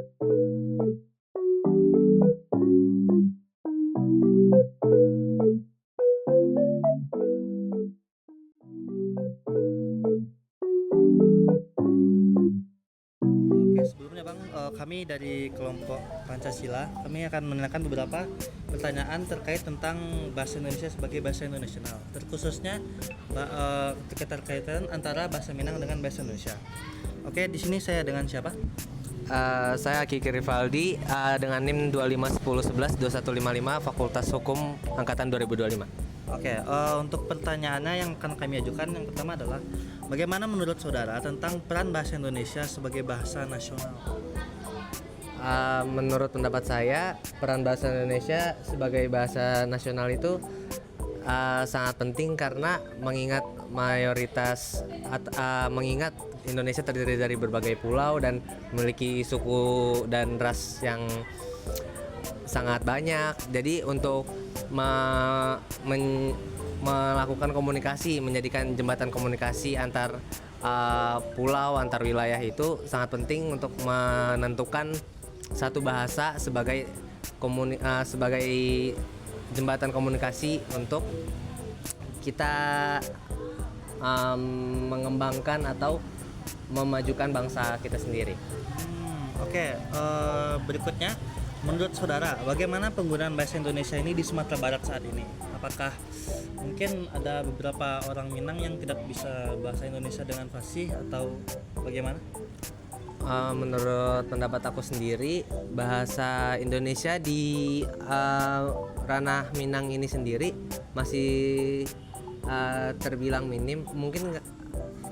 Oke, sebelumnya Bang, kami dari kelompok Pancasila, kami akan menanyakan beberapa pertanyaan terkait tentang bahasa Indonesia sebagai bahasa Indonesional, terkhususnya keterkaitan antara bahasa Minang dengan bahasa Indonesia. Oke, di sini saya dengan siapa? Saya Kiki Rivaldi dengan NIM 2510112155 Fakultas Hukum Angkatan 2025. Oke, untuk pertanyaannya yang akan kami ajukan, yang pertama adalah bagaimana menurut saudara tentang peran bahasa Indonesia sebagai bahasa nasional? Menurut pendapat saya, peran bahasa Indonesia sebagai bahasa nasional itu sangat penting karena mengingat Indonesia terdiri dari berbagai pulau dan memiliki suku dan ras yang sangat banyak. Jadi untuk melakukan komunikasi, menjadikan jembatan komunikasi antar pulau, antar wilayah itu sangat penting untuk menentukan satu bahasa sebagai jembatan komunikasi untuk kita mengembangkan atau memajukan bangsa kita sendiri. Oke, berikutnya, menurut saudara, bagaimana penggunaan bahasa Indonesia ini di Sumatera Barat saat ini? Apakah mungkin ada beberapa orang Minang yang tidak bisa bahasa Indonesia dengan fasih atau bagaimana? Menurut pendapat aku sendiri, bahasa Indonesia di ranah Minang ini sendiri masih terbilang minim, mungkin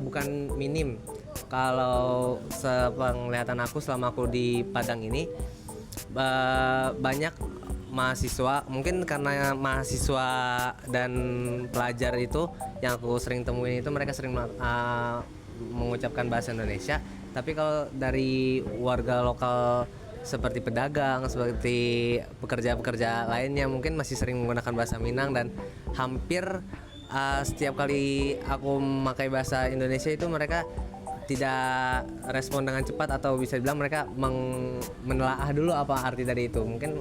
bukan minim. Kalau sepenglihatan aku selama aku di Padang ini, banyak mahasiswa, mungkin karena mahasiswa dan pelajar itu yang aku sering temuin itu mereka sering mengucapkan bahasa Indonesia. Tapi kalau dari warga lokal seperti pedagang, seperti pekerja-pekerja lainnya mungkin masih sering menggunakan bahasa Minang, dan hampir setiap kali aku memakai bahasa Indonesia itu mereka tidak respon dengan cepat, atau bisa dibilang mereka menelaah dulu apa arti dari itu. Mungkin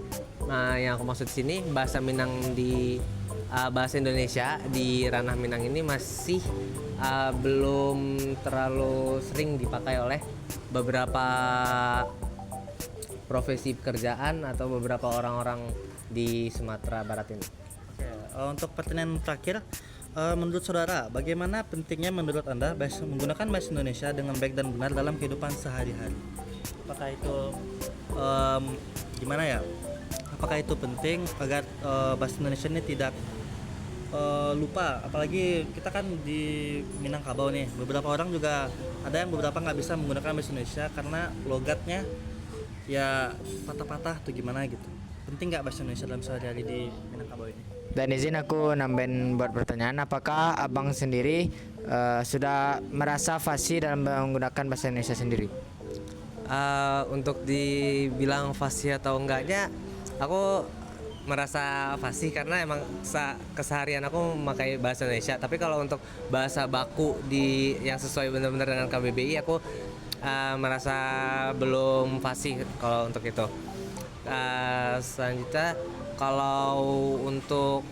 yang aku maksud di sini, bahasa Minang di bahasa Indonesia di ranah Minang ini masih belum terlalu sering dipakai oleh beberapa profesi pekerjaan atau beberapa orang-orang di Sumatera Barat ini. Oke, untuk pertanyaan terakhir, menurut saudara, bagaimana pentingnya menurut Anda menggunakan bahasa Indonesia dengan baik dan benar dalam kehidupan sehari-hari? Apakah itu gimana ya? Apakah itu penting agar bahasa Indonesia ini tidak lupa? Apalagi kita kan di Minangkabau nih, beberapa orang juga ada yang beberapa nggak bisa menggunakan bahasa Indonesia karena logatnya ya patah-patah tuh gimana gitu. Penting nggak bahasa Indonesia dalam sehari-hari di Minangkabau ini? Dan izin aku nambahin buat pertanyaan, apakah abang sendiri sudah merasa fasih dalam menggunakan bahasa Indonesia sendiri? Untuk dibilang fasih atau enggaknya, aku merasa fasih karena emang keseharian aku memakai bahasa Indonesia. Tapi kalau untuk bahasa baku yang sesuai benar-benar dengan KBBI, aku merasa belum fasih kalau untuk itu. Selanjutnya, kalau untuk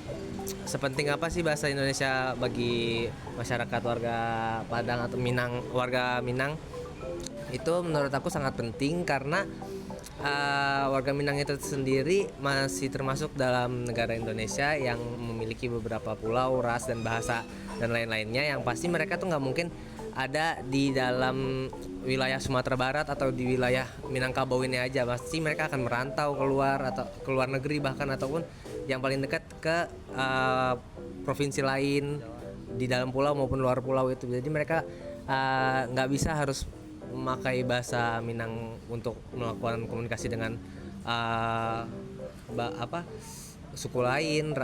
sepenting apa sih bahasa Indonesia bagi masyarakat warga Padang atau warga Minang, itu menurut aku sangat penting karena warga Minang itu sendiri masih termasuk dalam negara Indonesia yang memiliki beberapa pulau, ras, dan bahasa dan lain-lainnya, yang pasti mereka tuh nggak mungkin ada di dalam wilayah Sumatera Barat atau di wilayah Minangkabau ini aja. Pasti mereka akan merantau keluar atau keluar negeri, bahkan ataupun yang paling dekat ke provinsi lain di dalam pulau maupun luar pulau itu. Jadi mereka nggak bisa harus memakai bahasa Minang untuk melakukan komunikasi dengan suku lain,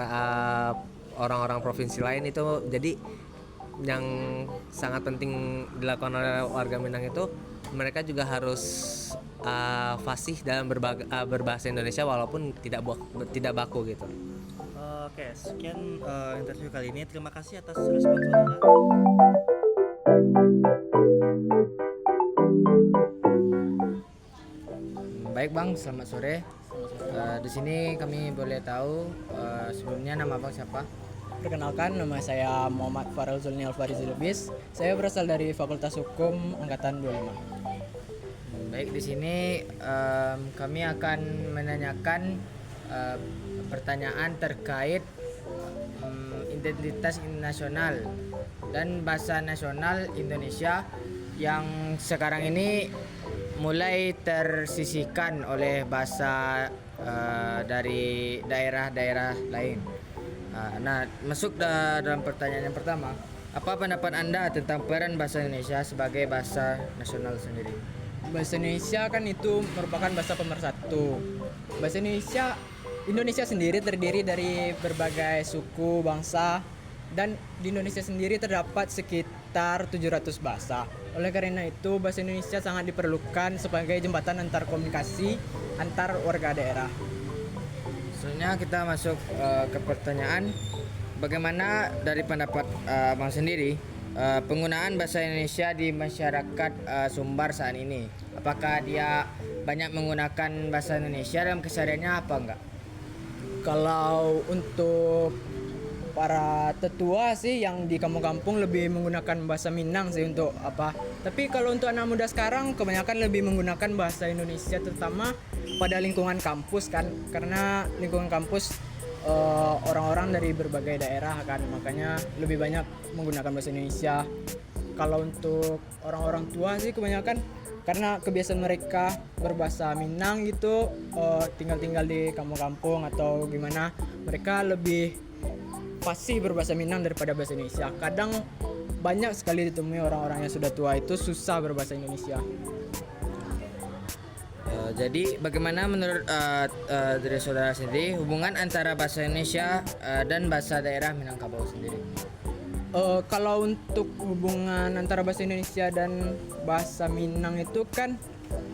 orang-orang provinsi lain itu. Jadi yang sangat penting dilakukan oleh warga Minang itu, mereka juga harus fasih dalam berbahasa Indonesia walaupun tidak baku gitu. Oke, sekian interview kali ini. Terima kasih atas respon saudara. Baik Bang, selamat sore. Di sini kami boleh tahu sebelumnya nama Bang siapa? Perkenalkan, nama saya Muhammad Farel Zulni Alfarizi Lubis. Saya berasal dari Fakultas Hukum Angkatan 25. Baik, di sini kami akan menanyakan pertanyaan terkait identitas nasional dan bahasa nasional Indonesia yang sekarang ini mulai tersisihkan oleh bahasa dari daerah-daerah lain. Nah, masuk dalam pertanyaan yang pertama, apa pendapat Anda tentang peran bahasa Indonesia sebagai bahasa nasional sendiri? Bahasa Indonesia kan itu merupakan bahasa pemersatu. Bahasa Indonesia sendiri terdiri dari berbagai suku, bangsa, dan di Indonesia sendiri terdapat sekitar 700 bahasa. Oleh karena itu, bahasa Indonesia sangat diperlukan sebagai jembatan antar komunikasi antar warga daerah. Selanjutnya kita masuk ke pertanyaan, bagaimana dari pendapat Bang sendiri penggunaan bahasa Indonesia di masyarakat Sumbar saat ini? Apakah dia banyak menggunakan bahasa Indonesia dalam kesehariannya apa enggak? Kalau untuk para tetua sih yang di kampung-kampung lebih menggunakan bahasa Minang sih untuk apa. Tapi kalau untuk anak muda sekarang kebanyakan lebih menggunakan bahasa Indonesia, terutama pada lingkungan kampus kan, karena lingkungan kampus orang-orang dari berbagai daerah kan, makanya lebih banyak menggunakan bahasa Indonesia. Kalau untuk orang-orang tua sih kebanyakan karena kebiasaan mereka berbahasa Minang gitu, tinggal di kampung-kampung atau gimana, mereka lebih fasih berbahasa Minang daripada bahasa Indonesia. Kadang banyak sekali ditemui orang-orang yang sudah tua itu susah berbahasa Indonesia. Jadi bagaimana menurut dari saudara sendiri hubungan antara bahasa Indonesia dan bahasa daerah Minangkabau sendiri? Kalau untuk hubungan antara bahasa Indonesia dan bahasa Minang itu kan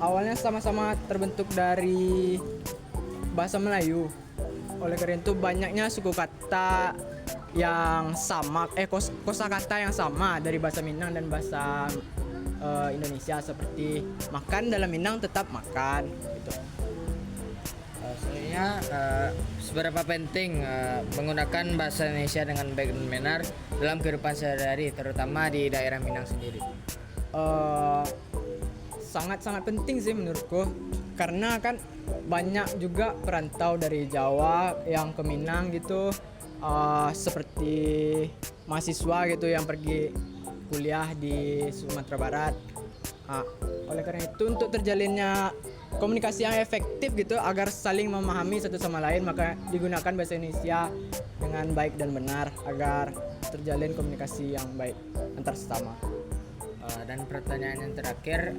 awalnya sama-sama terbentuk dari bahasa Melayu. Oleh karena itu banyaknya suku kata yang sama, kosakata yang sama dari bahasa Minang dan bahasa Indonesia, seperti makan dalam Minang tetap makan gitu. Sebenarnya seberapa penting menggunakan bahasa Indonesia dengan baik dan benar dalam kehidupan sehari-hari, terutama di daerah Minang sendiri? Sangat-sangat penting sih menurutku, karena kan banyak juga perantau dari Jawa yang ke Minang gitu, seperti mahasiswa gitu yang pergi kuliah di Sumatera Barat. Oleh karena itu untuk terjalinnya komunikasi yang efektif gitu agar saling memahami satu sama lain, maka digunakan bahasa Indonesia dengan baik dan benar agar terjalin komunikasi yang baik antar sesama. Dan pertanyaan yang terakhir,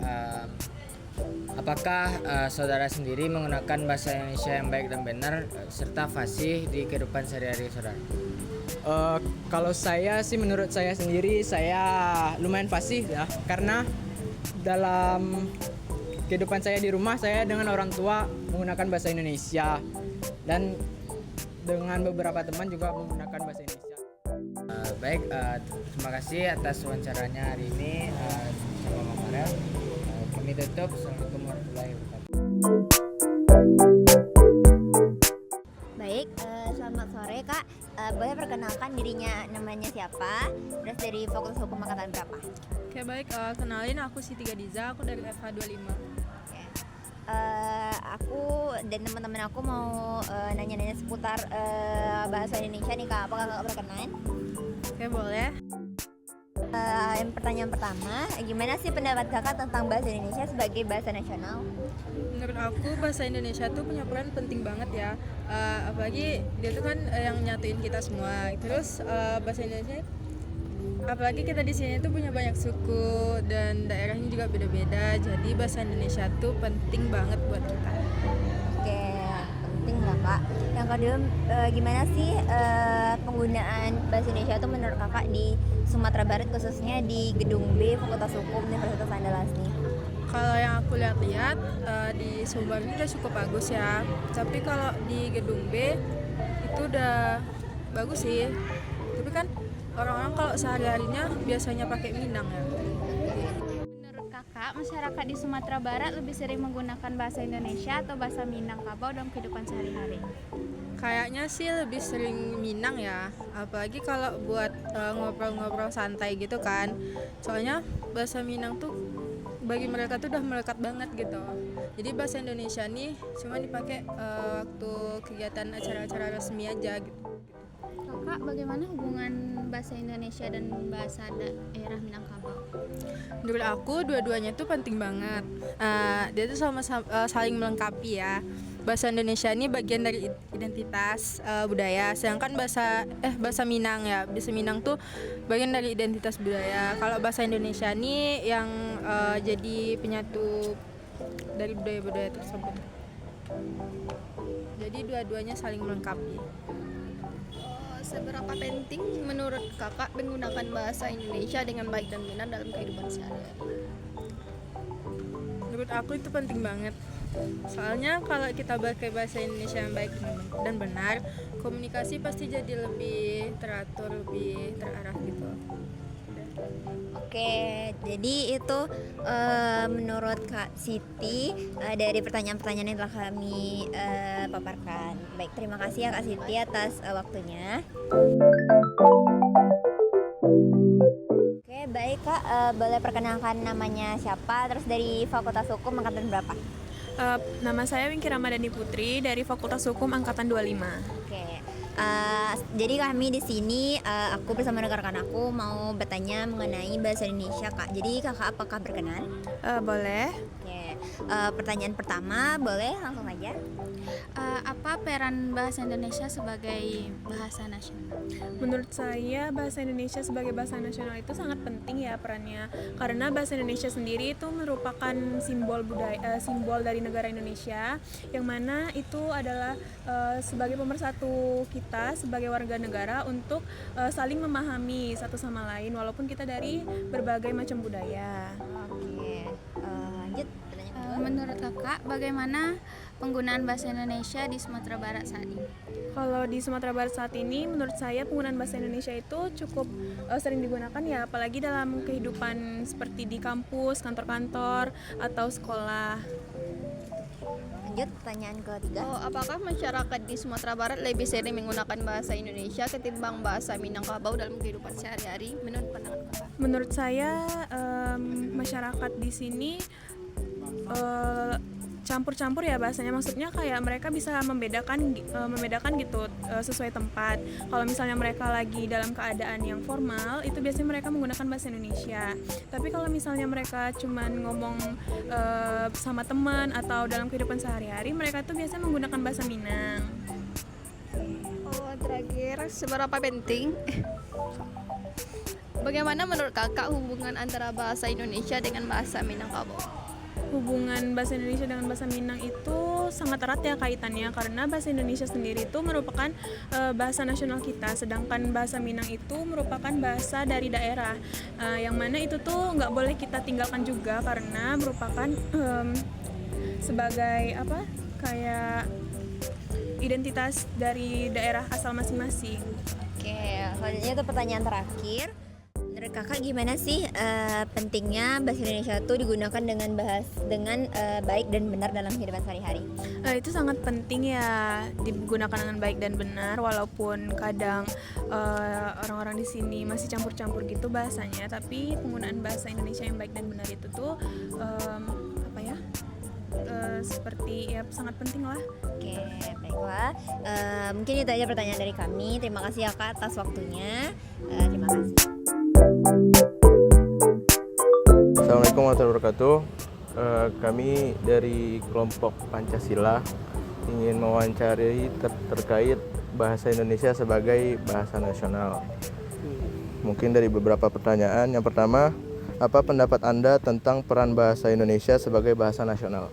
apakah saudara sendiri menggunakan bahasa Indonesia yang baik dan benar serta fasih di kehidupan sehari-hari saudara? Kalau saya sih, menurut saya sendiri saya lumayan fasih ya, karena dalam kehidupan saya di rumah saya dengan orang tua menggunakan bahasa Indonesia dan dengan beberapa teman juga menggunakan bahasa Indonesia. Baik, terima kasih atas wawancaranya hari ini bersama Bang Farel. Kami tutup. Assalamualaikum warahmatullahi wabarakatuh. Baik, selamat sore Kak. Boleh perkenalkan dirinya, namanya siapa? Terus dari Fakultas Hukum angkatan berapa? Oke baik, kenalin aku Siti Gadiza, aku dari FH25. Oke. Aku dan teman-teman aku mau nanya-nanya seputar bahasa Indonesia nih Kak. Apakah Kakak berkenan? Oke boleh. Yang pertanyaan pertama, gimana sih pendapat Kakak tentang bahasa Indonesia sebagai bahasa nasional? Menurut aku bahasa Indonesia tuh punya peran penting banget ya. Apalagi dia tuh kan yang nyatuin kita semua. Terus bahasa Indonesia, apalagi kita di sini tuh punya banyak suku dan daerahnya juga beda-beda. Jadi bahasa Indonesia tuh penting banget buat kita. Oke, penting lah Kak. Yang kedua, gimana sih penggunaan bahasa Indonesia tuh menurut Kakak di Sumatera Barat, khususnya di Gedung B Fakultas Hukum Universitas Andalas nih? Kalau yang aku lihat-lihat di Sumbar ini udah cukup bagus ya. Tapi kalau di Gedung B itu udah bagus sih. Tapi kan orang-orang kalau sehari-harinya biasanya pakai Minang ya. Menurut Kakak, Kakak, masyarakat di Sumatera Barat lebih sering menggunakan bahasa Indonesia atau bahasa Minangkabau dalam kehidupan sehari-hari? Kayaknya sih lebih sering Minang ya, apalagi kalau buat ngobrol-ngobrol santai gitu kan. Soalnya bahasa Minang tuh bagi mereka tuh udah melekat banget gitu. Jadi bahasa Indonesia nih cuma dipakai waktu kegiatan acara-acara resmi aja gitu. Kakak, bagaimana hubungan bahasa Indonesia dan bahasa daerah Minangkabau? Menurut aku dua-duanya tuh penting banget. Dia tuh saling melengkapi ya. Bahasa Indonesia ini bagian dari identitas budaya, sedangkan bahasa Minang ya, bahasa Minang tuh bagian dari identitas budaya. Kalau bahasa Indonesia ini yang jadi penyatu dari budaya-budaya tersebut. Jadi dua-duanya saling melengkapi. Seberapa penting menurut kakak menggunakan bahasa Indonesia dengan baik dan benar dalam kehidupan sehari-hari? Menurut aku itu penting banget. Soalnya kalau kita pakai bahasa Indonesia yang baik dan benar, komunikasi pasti jadi lebih teratur, lebih terarah gitu. Oke, jadi itu menurut Kak Siti dari pertanyaan-pertanyaan yang telah kami paparkan. Baik, terima kasih ya Kak Siti atas waktunya. Oke, baik Kak, boleh perkenalkan namanya siapa, terus dari Fakultas Hukum angkatan berapa? Nama saya Wingky Ramadhani Putri dari Fakultas Hukum angkatan 25. Oke. Jadi kami di sini aku bersama rekan-rekan aku mau bertanya mengenai bahasa Indonesia Kak. Jadi Kakak apakah berkenan? Boleh. Oke. Pertanyaan pertama boleh langsung saja. Apa peran bahasa Indonesia sebagai bahasa nasional? Menurut saya bahasa Indonesia sebagai bahasa nasional itu sangat penting ya perannya. Karena bahasa Indonesia sendiri itu merupakan simbol budaya, simbol dari negara Indonesia, yang mana itu adalah sebagai pemersatu kita sebagai warga negara untuk saling memahami satu sama lain walaupun kita dari berbagai macam budaya. Oke. Lanjut pertanyaan kedua. Menurut Kakak, bagaimana penggunaan bahasa Indonesia di Sumatera Barat saat ini? Kalau di Sumatera Barat saat ini, menurut saya penggunaan bahasa Indonesia itu cukup sering digunakan ya, apalagi dalam kehidupan seperti di kampus, kantor-kantor, atau sekolah. Lanjut pertanyaan ketiga. Apakah masyarakat di Sumatera Barat lebih sering menggunakan bahasa Indonesia ketimbang bahasa Minangkabau dalam kehidupan sehari-hari menurut pandangan kakak? Menurut saya masyarakat di sini campur-campur ya bahasanya, maksudnya kayak mereka bisa membedakan gitu sesuai tempat. Kalau misalnya mereka lagi dalam keadaan yang formal itu biasanya mereka menggunakan bahasa Indonesia, tapi kalau misalnya mereka cuman ngomong sama teman atau dalam kehidupan sehari-hari, mereka tuh biasanya menggunakan bahasa Minang. Terakhir, seberapa penting bagaimana menurut kakak hubungan antara bahasa Indonesia dengan bahasa Minangkabau? Hubungan bahasa Indonesia dengan bahasa Minang itu sangat erat ya kaitannya, karena bahasa Indonesia sendiri itu merupakan bahasa nasional kita, sedangkan bahasa Minang itu merupakan bahasa dari daerah, yang mana itu tuh nggak boleh kita tinggalkan juga karena merupakan sebagai kayak identitas dari daerah asal masing-masing. Oke, selanjutnya itu pertanyaan terakhir. Menurut kakak gimana sih pentingnya bahasa Indonesia itu digunakan dengan baik dan benar dalam kehidupan sehari-hari? Itu sangat penting ya digunakan dengan baik dan benar, walaupun kadang orang-orang di sini masih campur-campur gitu bahasanya, tapi penggunaan bahasa Indonesia yang baik dan benar itu tuh seperti ya sangat penting lah. Oke, baiklah. Mungkin itu aja pertanyaan dari kami. Terima kasih ya Kak atas waktunya. Terima kasih. Assalamualaikum warahmatullahi wabarakatuh. Kami dari kelompok Pancasila ingin mewawancari terkait bahasa Indonesia sebagai bahasa nasional. Mungkin dari beberapa pertanyaan. Yang pertama, apa pendapat Anda tentang peran bahasa Indonesia sebagai bahasa nasional?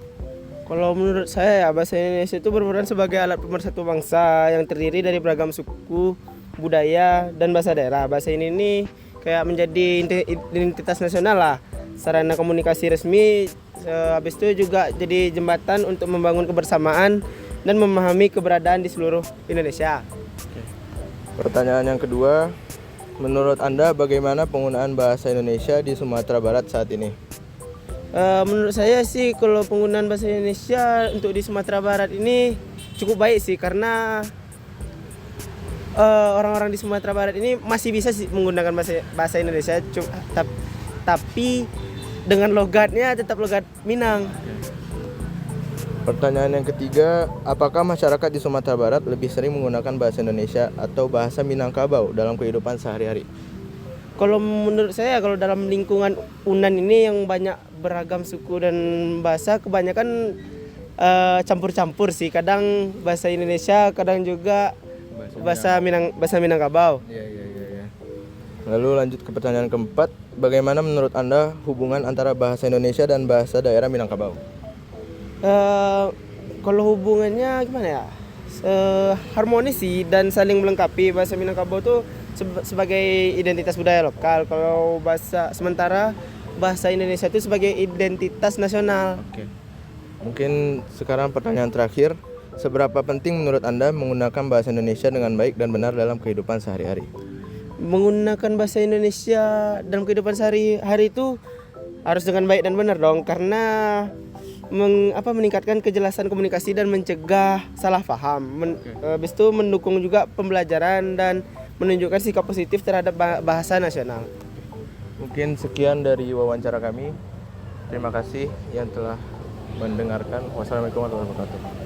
Kalau menurut saya ya, bahasa Indonesia itu berperan sebagai alat pemersatu bangsa yang terdiri dari beragam suku, budaya, dan bahasa daerah. Bahasa ini kayak menjadi identitas nasional lah, sarana komunikasi resmi, habis itu juga jadi jembatan untuk membangun kebersamaan dan memahami keberadaan di seluruh Indonesia. Pertanyaan yang kedua, menurut Anda bagaimana penggunaan bahasa Indonesia di Sumatera Barat saat ini? Menurut saya sih kalau penggunaan bahasa Indonesia untuk di Sumatera Barat ini cukup baik sih, karena orang-orang di Sumatera Barat ini masih bisa sih menggunakan bahasa Indonesia, tapi dengan logatnya tetap logat Minang. Pertanyaan yang ketiga, apakah masyarakat di Sumatera Barat lebih sering menggunakan bahasa Indonesia atau bahasa Minangkabau dalam kehidupan sehari-hari? Kalau menurut saya, kalau dalam lingkungan UNAN ini yang banyak beragam suku dan bahasa, kebanyakan campur-campur sih. Kadang bahasa Indonesia, kadang juga bahasa Minangkabau. Iya. Lalu lanjut ke pertanyaan keempat, bagaimana menurut Anda hubungan antara bahasa Indonesia dan bahasa daerah Minangkabau? Kalau hubungannya gimana ya? Harmonis sih dan saling melengkapi. Bahasa Minangkabau tuh sebagai identitas budaya lokal. Kalau sementara bahasa Indonesia itu sebagai identitas nasional. Oke. Mungkin sekarang pertanyaan terakhir, seberapa penting menurut Anda menggunakan bahasa Indonesia dengan baik dan benar dalam kehidupan sehari-hari? Menggunakan bahasa Indonesia dalam kehidupan sehari-hari itu harus dengan baik dan benar dong, karena meningkatkan kejelasan komunikasi dan mencegah salah paham. Habis itu mendukung juga pembelajaran dan menunjukkan sikap positif terhadap bahasa nasional. Mungkin sekian dari wawancara kami. Terima kasih yang telah mendengarkan. Wassalamualaikum warahmatullahi wabarakatuh.